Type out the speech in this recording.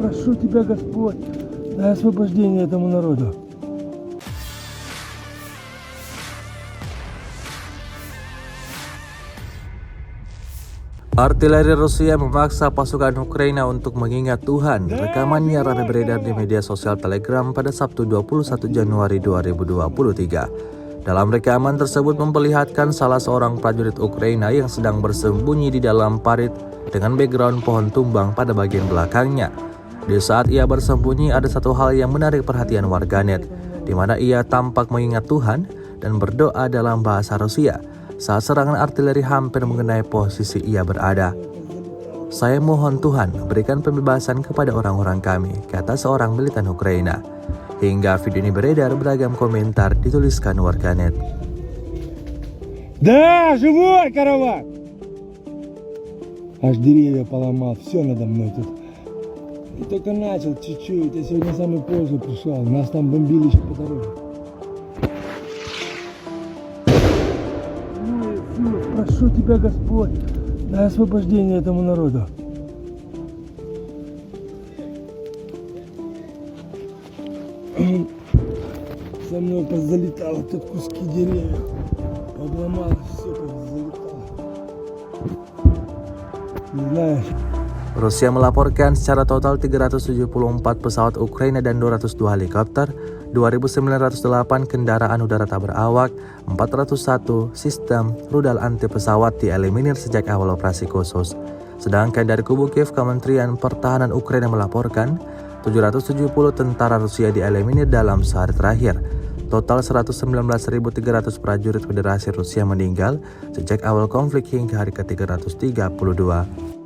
прошу тебя, Господь, дай освобождение этому народу. Artileri Rusia memaksa pasukan Ukraina untuk mengingat Tuhan. Rekamannya ramai beredar di media sosial Telegram pada Sabtu 21 Januari 2023. Dalam rekaman tersebut memperlihatkan salah seorang prajurit Ukraina yang sedang bersembunyi di dalam parit dengan background pohon tumbang pada bagian belakangnya. Di saat ia bersembunyi, ada satu hal yang menarik perhatian warganet, di mana ia tampak mengingat Tuhan dan berdoa dalam bahasa Rusia saat serangan artileri hampir mengenai posisi ia berada. "Saya mohon Tuhan berikan pembebasan kepada orang-orang kami," kata seorang militan Ukraina. Hingga video ini beredar, beragam komentar dituliskan warganet. Да, живой караван! Аж деревья поломал, все надо мной тут. И только начал чуть-чуть, я сегодня самый позже пришел, нас там бомбили еще по дороге. Прошу тебя, Господь, дай освобождение этому народу. Со мной позалетало тут куски деревьев, обломалось все, как залетало. Не знаешь. Rusia melaporkan secara total 374 pesawat Ukraina dan 202 helikopter, 2.908 kendaraan udara tak berawak, 401 sistem rudal anti pesawat dieliminir sejak awal operasi khusus. Sedangkan dari kubu Kiev, Kementerian Pertahanan Ukraina melaporkan 770 tentara Rusia dieliminir dalam sehari terakhir. Total 119.300 prajurit Federasi Rusia meninggal sejak awal konflik hingga hari ke-332.